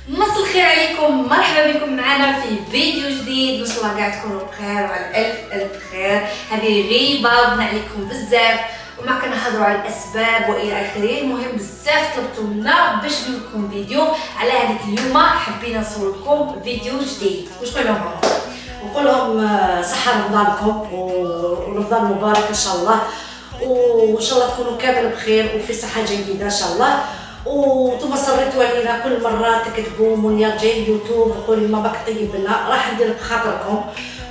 مساء الخير عليكم، مرحبا بكم معنا في فيديو جديد. ان شاء الله قاعد تكونوا بخير وعلى الف خير. هذه غيبه وبنا عليكم بزاف وما كنهضروا على الاسباب والى اخره. المهم بزاف طلبتوا منا باش ندير لكم فيديو على هذيك. اليوم حبينا نصور لكم فيديو جديد. واش نقول لهم؟ نقول لهم صحه رمضانكم ورمضان مبارك ان شاء الله، وان شاء الله تكونوا كامل بخير وفي صحه جيده ان شاء الله. وانتم صريتوا علينا كل مره تكتبوا منير جاي اليوتيوب وقولوا ما باك طيب لنا، راح ندير بخاطركم.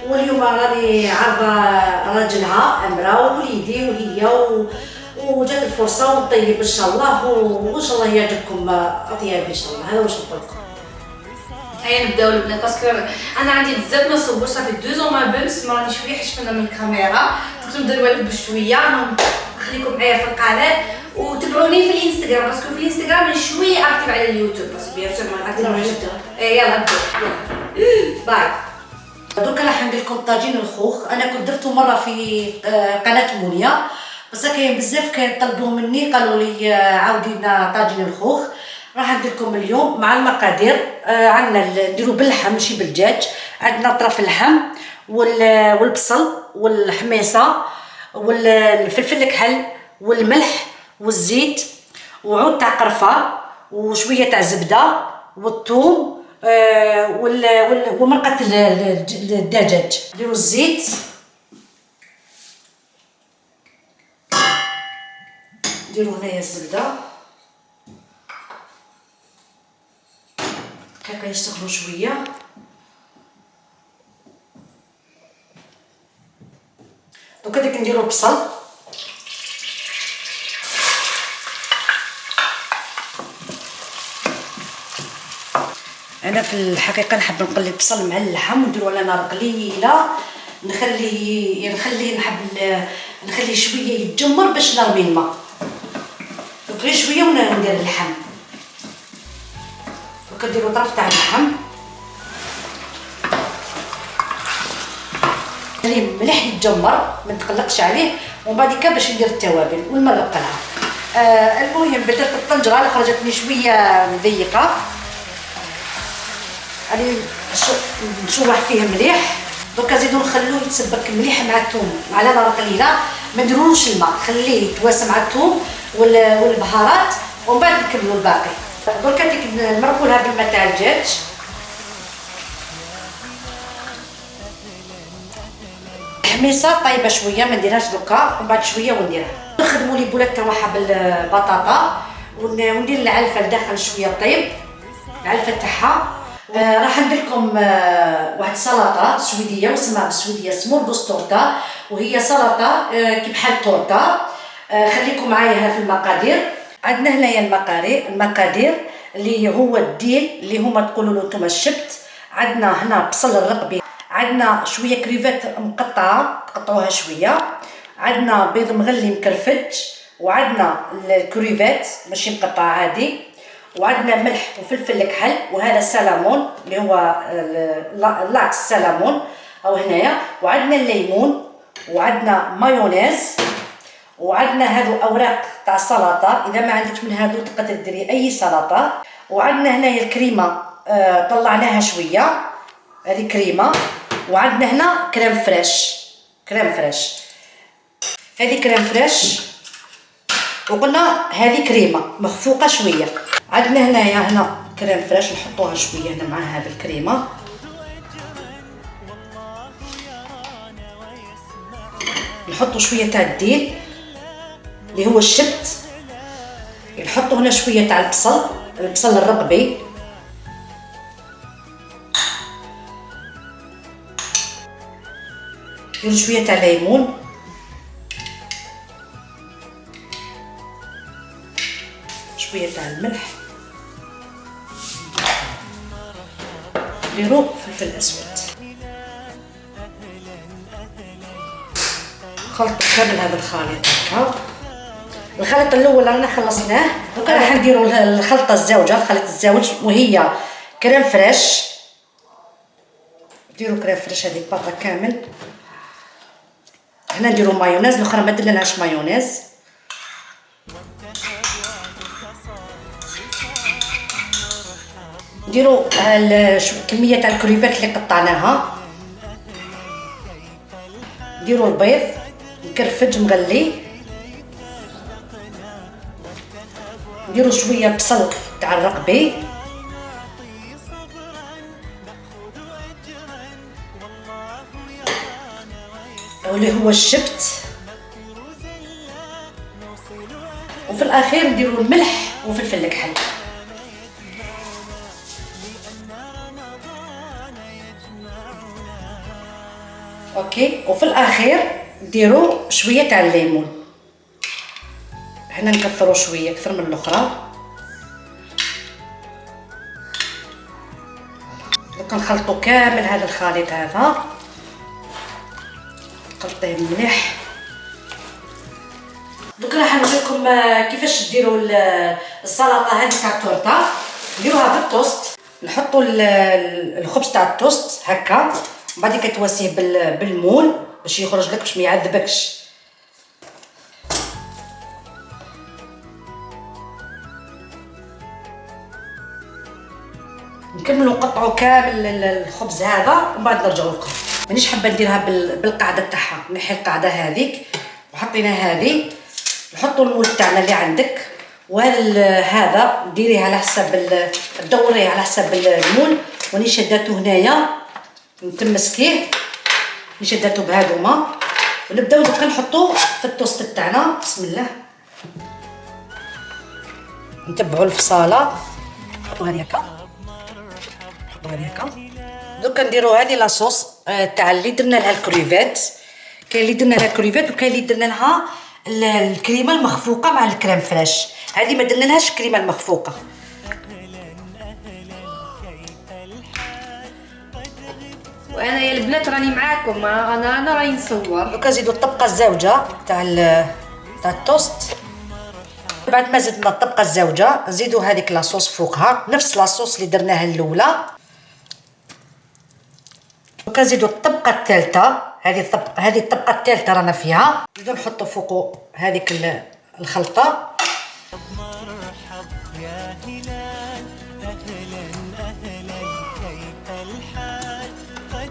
واليوم راني عارضه راجلها امراه ووليدي وهي وجات الفرصه ونطيب ان شاء الله، وان شاء الله يعجبكم اطيابي ان شاء الله. هذا واش نقول لكم. هيا نبداو البنات، باسكو انا عندي بزاف ما صورش صافي 2 زون ما بنت، راني شويه حشمانه من الكاميرا. تقدروا نديروا لكم بشويه. نخليكم معايا في القناه وتابعوني في الانستغرام، باسكو في الانستغرام شويه اكتيف على اليوتيوب، بس بيان سور ما غادي نبدا. يلا نبداو. باي. دوكا راح ندير لكم طاجين الخوخ. انا كنت درته مره في قناه مونيا، بس كاين بزاف كيطلبوا مني قالوا لي عاودي لنا طاجين الخوخ. راح ندير لكم اليوم مع المقادير. عندنا نديرو باللحم ماشي بالدجاج. عندنا طرف اللحم والبصل والحميصه والفلفل الكحل والملح والزيت وعود تاع قرفه وشويه تاع زبده والثوم ومرقه الدجاج. نديرو الزيت، نديرو هنايا الزبده هكا يسخنوا شويه. دوكا ديك نديرو البصل، انا في الحقيقه نحب نقلي البصل مع اللحم ونديرو على نار قليله، نخليه شويه يتجمر باش نرمي الماء. دوك غير شويه وندير اللحم. دوك نديرو طرف تاع اللحم، خليه مليح يتجمر ما نتقلقش عليه، ومن بعد باش ندير التوابل والماء اللي بقى. المهم بدات الطنجره اللي خرجتني شويه مضيقه، غادي نشوح فيه مليح. دوكا نزيدو نخلوه يتسبك مليح مع الثوم على نار قليله، ما نديروش الماء، خليه يتواسى مع الثوم والبهارات ومن بعد نكملوا الباقي. دوكا ديك نمرقولها بالماء تاع الدجاج. الحميصه طايبه شويه ما نديرهاش دوكا، ومن بعد شويه ونديرها. نخدموا لي بولات تاعها بالبطاطا وندير العلفه لداخل شويه طيب العلفه تاعها. راح ندير لكم واحد سلطه سويديه واسمها بالسويديه سمورغوس تورتا، وهي سلطه كي بحال تورته. خليكم معايا في المقادير. عندنا هنايا المقادير اللي هو الديل اللي هما تقولوا له نتوما الشبت. عندنا هنا بصل الرقبي، عندنا شويه كريفات مقطعه تقطعوها شويه، عندنا بيض مغلي مكرفج، وعندنا الكريفات ماشي مقطعه عادي، وعندنا ملح وفلفل الكحل، وهذا سلمون اللي هو لاكس سلمون او هنايا، وعندنا الليمون، وعندنا مايونيز، وعندنا هذو اوراق تاع السلطه. اذا ما عندكش من هذو تقدر ديري اي سلطه. وعندنا هنايا الكريمه طلعناها شويه، هذه كريمه. وعندنا هنا كريم فريش، هذه كريم فريش، وقلنا هذه كريمه مخفوقه شويه. عندنا هنا كريم فريش نحطوها شويه هنا مع هذه الكريمه. نحطوا شويه تاع الديل اللي هو الشبت، نحطوا هنا شويه تاع البصل الرقبي، نديروا شويه تاع ليمون، شويه تاع الملح، نديروا فلفل اسود. خلط كامل هذا الخليط هكا. الخليط الاول رانا خلصناه. دوكا راح نديروا الخلطه الزوجه، خليط الزوج، وهي كريم فريش. نديروا كريم فريش هذه باطا كامل. هنا نديروا مايونيز، الاخرى ما درناش مايونيز. نديروا كميه تاع الكريفات اللي قطعناها. نديروا البيض مكرفج مغلي. نديروا شويه بصل تاع الرقبي. واللي هو الشبت. وفي الاخير نديروا الملح وفلفل الكحل. اوكي. وفي الاخير نديروا شويه تاع الليمون. هنا نكثروا شويه اكثر من الاخرى. دوكا نخلطوا كامل هذا الخليط هذا، نخلطيه مليح. دوكا راح نوريكم كيفاش ديروا السلطه هذه تاع التورته. نديروها بالتوست، نحطوا الخبز تاع التوست هكا، من بعد كتواسيه بالمول باش يخرج لك باش ما يعذبكش. نكملوا نقطعوا كامل الخبز هذا ومن بعد نرجعوا لكم. مانيش حابه نديرها بالقاعده تاعها، نحي القاعده هذيك وحطينا هذه. نحطوا المول تاعنا اللي عندك، وهذا ديريه على حسب تدوريه على حسب المول. وني شداتو هنايا نتمسكيه، ني شداتو بهذوما. ونبداو دوكا نحطوه في التوست تاعنا. بسم الله. نتبعوا الفصاله، نحطوا هذه هكا، نحطوا هذه هكا. دوكا نديروا هذه لاصوص تاع اللي درنا لها الكريفات. كاين اللي درنا لها الكريفات وكاين اللي درنا لها الكريمه المخفوقه مع الكريم فريش. هذه ما درنا لهاش الكريمه المخفوقه. وانا يا البنات راني معاكم، انا راني نصور. دوكا نزيدوا الطبقه الزوجه تاع التوست. بعد ما زدنا الطبقه الزوجه نزيدوا هذيك لاصوص فوقها، نفس لاصوص اللي درناها الاولى. دوكا نزيدوا الطبقه الثالثه، هذه الطبقه الثالثه رانا فيها. نزيدوا نحطوا فوقو هذيك الخلطه.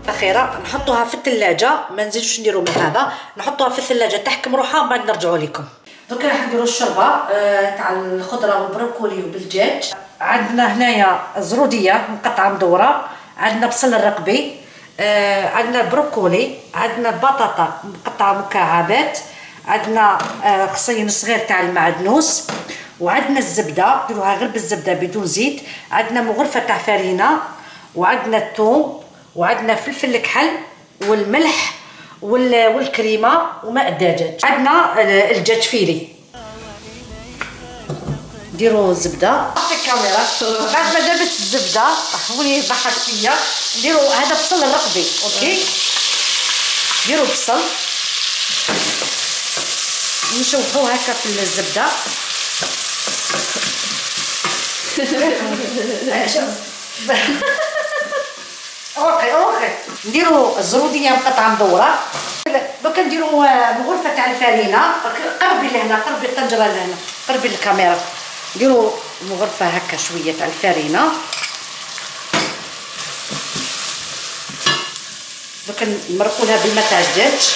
اخيرا نحطوها في الثلاجه، ما نزيدوش نديروا من هذا، نحطوها في الثلاجه تحكم روحها من بعد نرجعوا لكم. دوكا راح نديروا الشوربه تاع الخضره والبروكولي وبالدجاج. عندنا هنايا زروديه مقطعه مدوره، عندنا بصل الرقبي، عندنا بروكولي، عندنا بطاطا مقطعه مكعبات، عندنا خصين صغير تاع المعدنوس، وعندنا الزبده ديروها غير بالزبده بدون زيت، عندنا مغرفه تاع فرينه، وعندنا الثوم، وعندنا فلفل الكحل والملح والكريمه وماء الدجاج. عندنا الدجاج فيلي. نديروا الزبده في الكاميرا. بعد ما دابت الزبده ولي ضحك فيا، نديروا هذا بصل الرقبي. اوكي، نديروا بصل نشوحوه هكا في الزبده. اوكي. نديروا الزروديه مقطعه مدوره. دوكا نديروا مغرفه تاع الفرينه. قربي لهنا، قربي الطنجره لهنا، قربي الكاميرا. نديروا مغرفه هكا شويه تاع الفرينه. دوكا نمرقوا لها بالماء تاع الدجاج.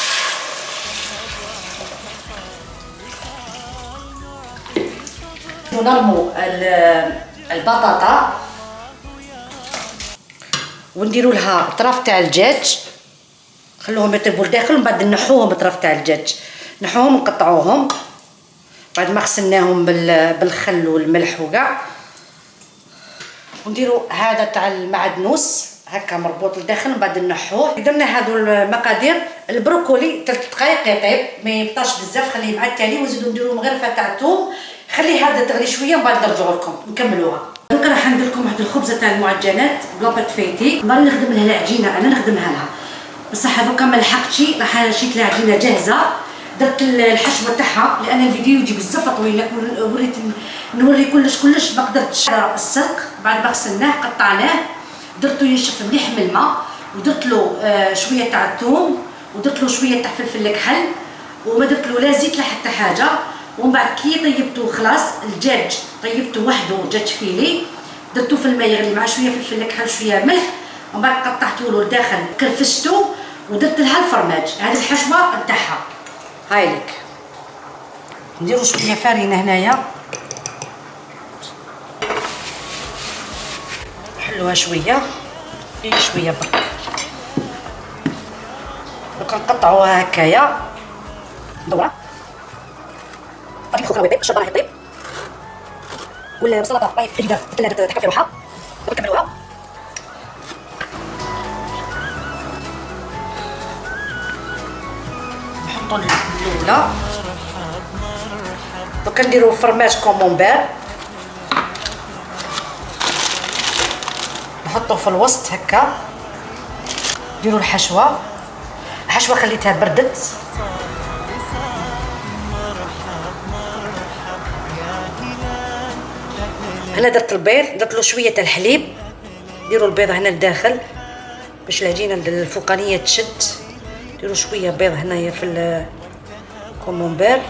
ونرموا البطاطا ونديروا لها طرف تاع الدجاج، خلوهم يطيبوا لداخل ومن بعد نحوهم طرف تاع الدجاج، نحوهم ونقطعوهم بعد ما غسلناهم بالخل والملح وكاع. ونديروا هذا تاع المعدنوس هكا مربوط لداخل ومن بعد نحوه. درنا هذو المقادير. البروكولي 3 دقائق يطيب، ما يبطاش بزاف، خليه مع التالي. ونزيدوا نديروا مغرفه تاع الثوم، خلي هذا تغلي شويه ومن بعد نرجعوا لكم نكملوها. دوكا راح ندير لكم واحد الخبزه تاع المعجنات بلا باتفيتي. نضل نخدم لها العجينه، انا نخدمها لها بصح هذوكا ما لحقتش، راح شيت لها عجينه جاهزه. درت الحشوه تاعها لان الفيديو يجي بزاف طويل، وريت نوري كلش ما قدرتش. هذا السلق بعد ما غسلناه قطعناه، درتو ينشف مليح من الماء، ودرت له شويه تاع الثوم، ودرت له شويه تاع فلفل الكحل، وما درت له لا زيت لا حتى حاجه. ومن بعد كي طيبته خلاص الدجاج طيبته وحده دجاج فيلي، درتو في الماء يغلي مع شويه فلفل نكحل شويه ملح، ومن بعد قطعتو له الداخل كرفستو ودرت لها الفرماج. هذه الحشوه نتاعها. هاي لك نديرو شويه فارينه هنايا، نحلوها شويه شويه برك. دوكا نقطعوها هكايا مدوره. طيب الخضره يطيب، الشربه راه يطيب، والسلطه طايب في الثلاجه تحك في روحها. نكملوها. نحطو الاولى. دوكا نديرو فرماج كومونبير، نحطوه في الوسط هكا. نديرو الحشوه خليتها بردت. هنا درت البيض، درت له شويه تاع الحليب. ديروا البيض هنا لداخل باش العجينه الفوقانيه تشد. ديروا شويه بيض هنايا في الكومونبير.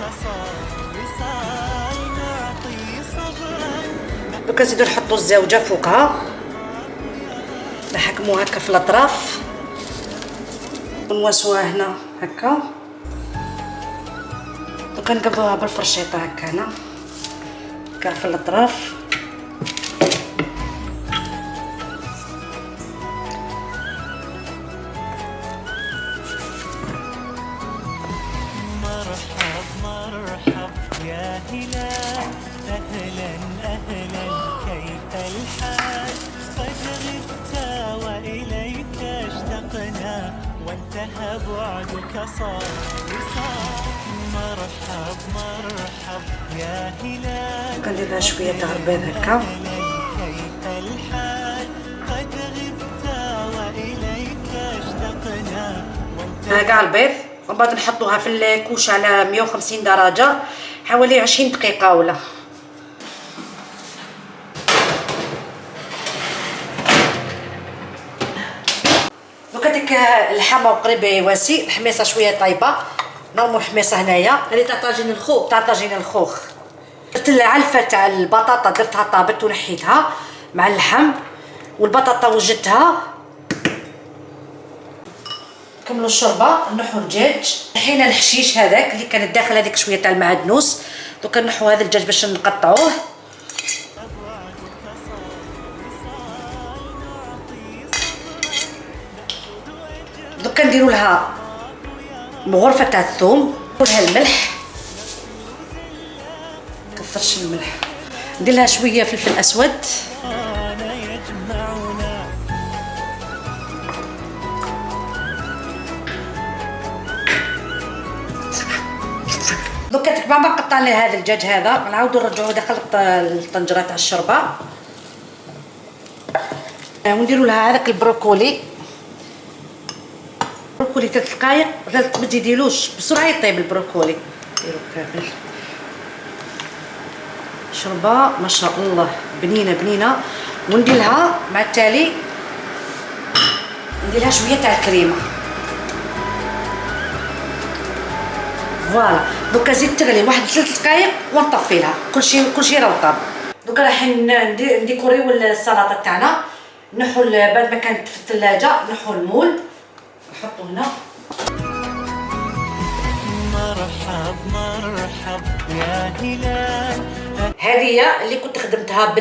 دوكا نزيدو نحطو الزاوجه فوقها، نحكموها هكا في الاطراف ونواسوها هنا هكا. دوكا نقبضوها بالفرشيطه هكا هنا كاع في الاطراف. مرحب يا هلال، أهلا كيف الحال؟ قد غبت وإليك اشتقنا، وانتهى بعدك صار وصال. مرحب يا هلال، ندير لها شويه تاع البيض هكا. كيف الحال؟ قد غبت وإليك اشتقنا. ها كاع البيض، ومن بعد نحطوها في الكوش على 150 درجه حوالي 20 دقيقه ولا. دوكا ديك اللحمه قريب واسي، الحميصه شويه طايبه، نورمال حميصه هنايا. هذه تاع طاجين الخوخ. تاع طاجين الخوخ. درت العلفه تاع البطاطا، درتها طابت ونحيتها مع اللحم، والبطاطا وجدتها. كملوا الشوربه، نحو الدجاج. حينا الحشيش هذاك اللي كانت داخل هذيك شويه تاع المعدنوس. دوكا نحو هذا الدجاج باش نقطعوه. دوكا نديروا لها مغرفه تاع الثوم، ندير لها الملح، كثرش الملح، ندير لها شويه فلفل اسود. دوكا بعد ما قطعنا هذا الدجاج هذا نعاودو نرجعوه داخل الطنجره تاع الشوربه، ونديروا لها هذاك البروكولي. 3 دقائق، ما تزيديلوش بسرعه يطيب البروكولي. ديروا كامل شوربه ما شاء الله بنينه. وندير لها مع التالي ندير لها شويه تاع الكريمه. فوالا دوكا زيد تغلي 3 دقائق ونطفي لها. كلشي راه طاب. دوكا راح نديكوريو السلطه تاعنا. نحو بعد ما كانت في الثلاجه نحو المول نحطو هنا. مرحب يا هلال. هذه اللي كنت خدمتها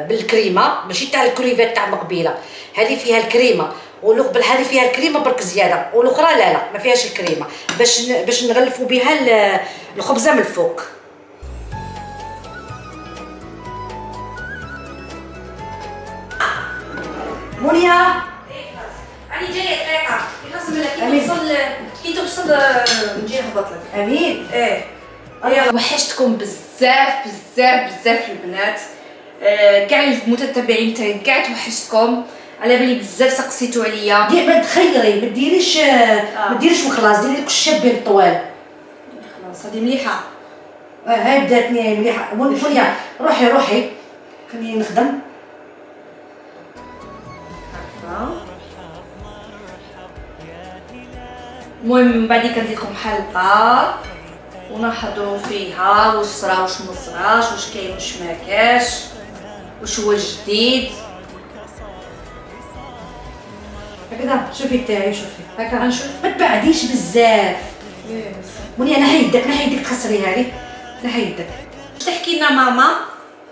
بالكريمه، ماشي تاع الكريفات تاع مقبيله. هذه فيها الكريمه، والقبل هذه فيها الكريمه برك زياده، والاخرى لا ما فيهاش الكريمه، باش نغلفوا بها الخبزه من الفوق. منيا راني جايه دقيقه لازم كي توصل نجي نهبط لك. امين. وحشتكم بزاف البنات. كاع المتتبعين تاعي كاع توحشتكم، على بالي بزاف سقسيتو عليا. ما تخيري، ما ديريش وخلاص، ديري لك الشابين الطوال. خلاص هذه مليحه. هاي بداتني مليحه. منيا روحي خليني نخدم. المهم من بعد كندير لكم حلقه ونحضروا فيها واش صرا واش ما صراش، واش كاين واش ما كاش. واش هو الجديد. هكذا شوفي تاعي، شوفي هكا غنشوف، ما تبعديش بزاف. وني انا حيدك تخسريها لي، انا حيدك. واش تحكي لنا ماما؟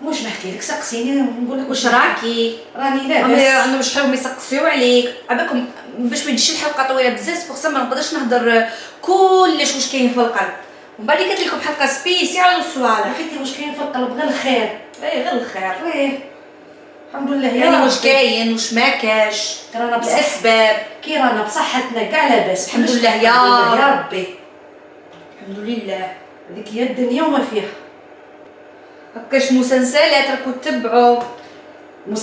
واش نحكي لك؟ سقسيني ونقول لك واش راكي؟ راني لاباس. انا باش حاولوا يسقسيو عليك عباكم باش ما تجيش الحلقه طويله بزاف، بوغ ما نقدرش نهضر كلش واش كاين في القلب. ومن بعد كانت لكم حلقه سبيسيال وصوالح. حكيتي واش كاين في القلب؟ غير الخير. غير الخير. الحمد لله. يعني واش كاين واش ما كاش، رانا بصح الاسباب كي رانا بصحتنا كاع لاباس الحمد لله يا ربي. الحمد لله. هذيك هي الدنيا وما فيها. هكاش مسلسلات راكو تتبعوا؟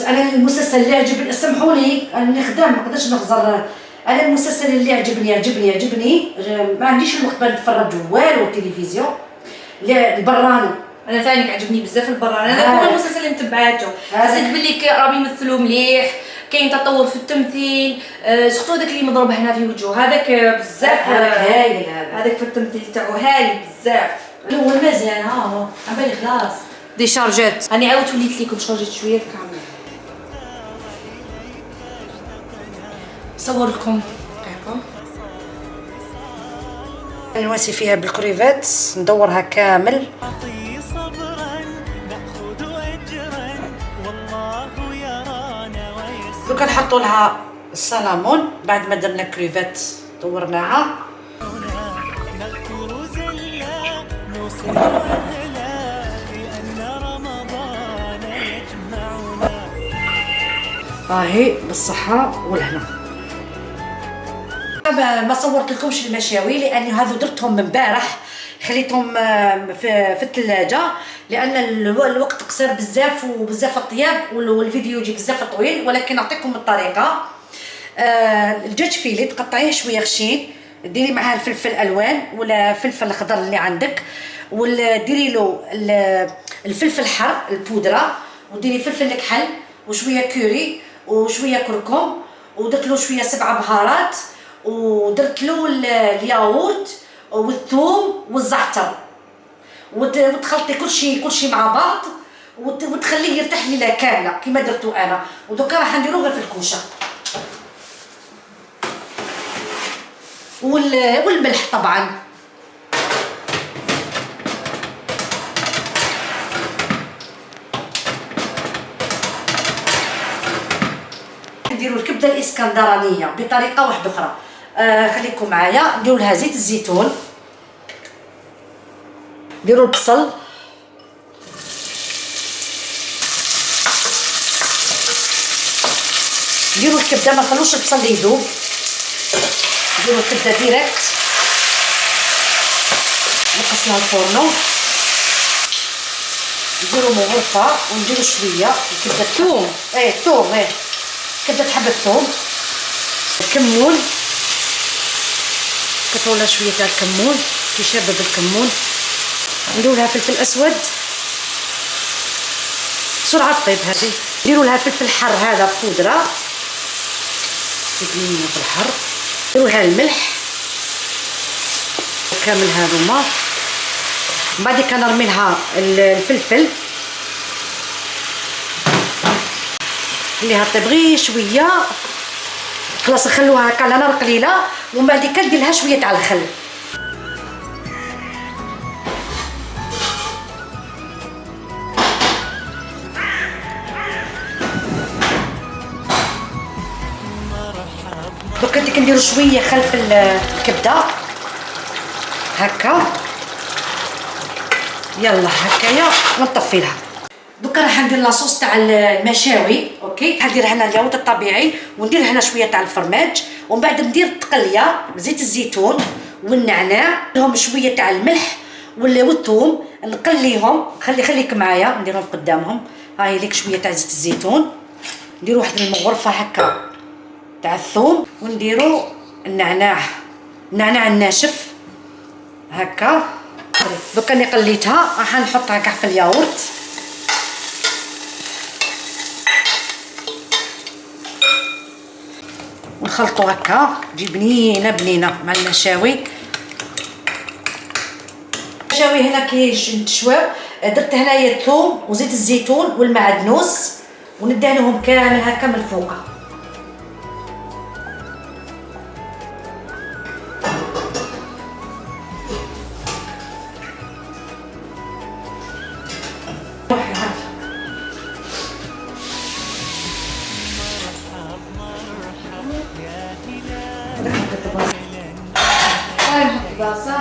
انا المسلسل اللي عجبني، سامحوني انا خدام ما نقدرش نخزر. انا المسلسل اللي عجبني ما عنديش الوقت باش نتفرج والو التلفزيون. البراني انا ثاني عجبني بزاف البراني. انا هو المسلسل اللي متبعاته، حسيت بلي راهم يمثلوا مليح، كاين تطور في التمثيل. سورتو داك اللي مضروب هنا في وجهه هذاك بزاف هايل. هذاك في التمثيل تاعو هايل بزاف. الاول مزيان عبالي خلاص دي شارجات. انا عاودت وليت لكم شارجيت شويه الكاميرا. صور لكم هاكم نواسي فيها بالكريفات، ندورها كامل. أعطي صبرا نأخذ أجرا والله يرانا ويسمعنا. دوكا نحطوا لها السلامون بعد ما درنا كريفات دورناها. نغفر زلا نوصل أهلا لأن رمضان يجمعنا. هاهي بالصحة والهنا. ما صورت لكمش المشاوي لاني هذو درتهم من بارح، خليتهم في الثلاجه لان الوقت قصير بزاف وبزاف الطياب والفيديو يجي بزاف طويل. ولكن نعطيكم الطريقه. الدجاج فيلي تقطعيه شويه خشين، ديري معاه الفلفل الالوان ولا فلفل اخضر اللي عندك، وديري له الفلفل الحر البودره، وديري فلفل الكحل وشويه كوري وشويه كركم، ودرت له شويه 7 بهارات، ودرت له الياغورت والثوم والزعتر، وتخلطي كل شيء مع بعض وتخليه يرتاح ليله كامله كما درتو انا. ودوكا راح نديرو غير في الكوشه والملح طبعا. نديرو الكبده الاسكندرانيه بطريقه واحده اخرى. خليكم معايا. نديرو لها زيت الزيتون، نديرو البصل، نديرو الكبده، ما نخلوش البصل يذوب، نديرو الكبده ديريكت، نقص لها الفورنو، نديرو مغرفه ونديرو شويه الكبده الثوم. ثوم كبده حبه ثوم، الكمون، كثروا لها شويه تاع الكمون كي شابه بالكمون، نديرو لها فلفل اسود بسرعه طيب هذه، نديرو لها فلفل حر هذا بودره تقنينه بالحر، نديرو لها الملح كامل هذوما. من بعد كنرمي لها الفلفل خليها طيب غير شويه خلاص، نخلوها هكا على نار قليله ومن بعد كندير لها شويه تاع الخل. دوك كنديروا شويه خل في الكبده هكا، يلا هكايا ونطفي لها. دوكا راح ندير لاصوص تاع المشاوي. اوكي، حندير هنا الياغورت الطبيعي وندير هنا شويه تاع الفرماج، ومن بعد ندير التقليه بزيت الزيتون والنعناع، لهم شويه تاع الملح والثوم، نقليهم. خليك معايا نديرهم قدامهم. هاي ليك شويه تاع زيت الزيتون، نديروا واحد المغرفه هكا تاع الثوم، ونديروا النعناع الناشف هكا. دوكا اللي قليتها راح نحطها كاع في الياغورت. ونخلطوا هكا تجي بنينه مع المشاوي. المشاوي هنا كي نتشواو درت هنايا الثوم وزيت الزيتون والمعدنوس وندهنهم كامل هكا من فوق.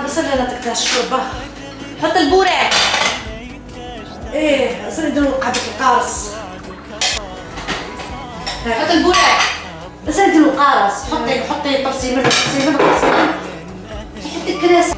بس لا تقطع الشوربه. حط البوراك. ايه اصلا نديرو قاعدة القارص. حط البوراك. بس نديرو قارص. حطي طرسي من حطي الكراسة.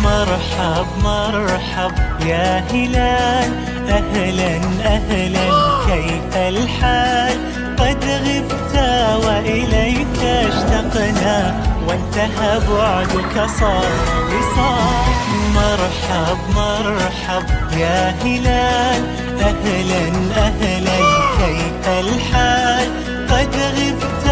مرحب مرحب يا هلال، أهلا أهلا كيف الحال؟ قد غبت وإليك اشتقنا، وانتهى بعدك صار وصال. مرحب مرحب يا هلال، أهلا أهلا كيف الحال؟ قد غبت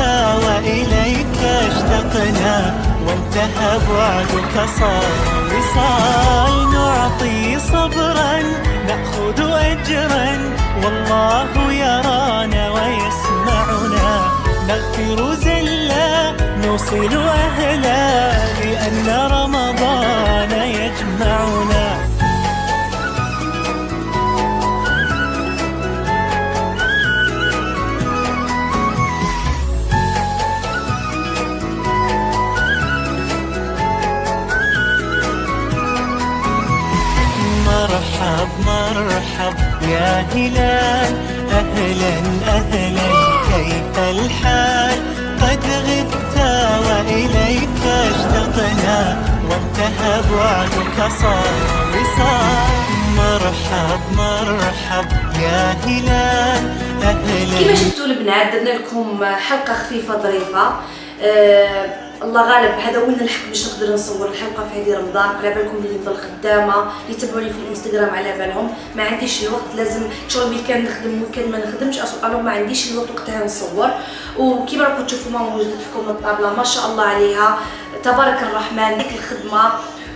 وإليك اشتقنا، وانتهى بعدك صار وصال. نعطي صبرا نأخذ أجرا، والله يرانا ويسمعنا. نغفر زلا نوصل أهلا، لأن رمضان يجمعنا. مرحب مرحب يا هلال، أهلا أهلا كيف الحال؟ قد غبت وإليك اشتقنا، وانتهى بعدك صار وصال. مرحب مرحب يا هلال، أهلا. كيما شفتوا البنات درنا لكم حلقة خفيفة ظريفة. الله غالب هذا وين نلحق باش نقدر نصور الحلقه في هذه رمضان. على بالكم اللي نضل خدامه اللي يتبعوني في الانستغرام على بالهم ما عنديش الوقت، لازم شغل ويكاند نخدم ويكاند ما نخدمش، الو ما عنديش الوقت وقتها نصور. وكيما راكم تشوفوا ماما موجوده لكم الطابله ما شاء الله عليها تبارك الرحمن ديك الخدمه.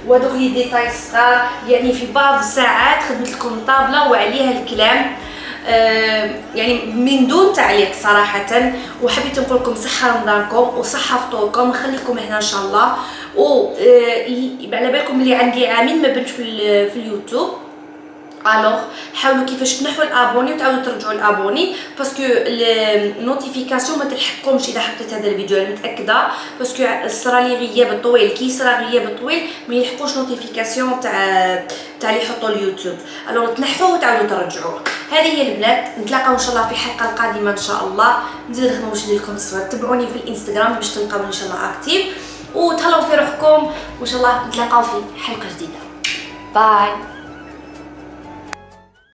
وهذوك هي ديتاي صغار، يعني في بعض الساعات خدمت لكم الطابله وعليها الكلام يعني من دون تعليق صراحة. وحبيت نقول لكم صحة رمضانكم وصحة فطوركم، نخليكم هنا ان شاء الله. و على بالكم اللي عندي عامين ما بنت في اليوتيوب، الوغ حاولوا كيفاش تنحوا الابوني وتعاودوا ترجعوا الابوني، باسكو النوتيفيكاسيون ما تلحقكمش اذا حطيت هذا الفيديو. انا متاكده باسكو صرالي غياب طويل، كي صرا غياب طويل ما يلحقوش نوتيفيكاسيون تاع اللي يحطوا اليوتيوب، الوغ تنحوه وتعاودوا ترجعوه. هذه هي البنات، نتلاقاو ان شاء الله في الحلقه القادمه ان شاء الله. نزيد نخدم واش ندير لكم الصور، تبعوني في الانستغرام باش تلقاو ان شاء الله اكتيف، وتهلاو في روحكم وان شاء الله نتلاقاو في حلقه جديده. باي.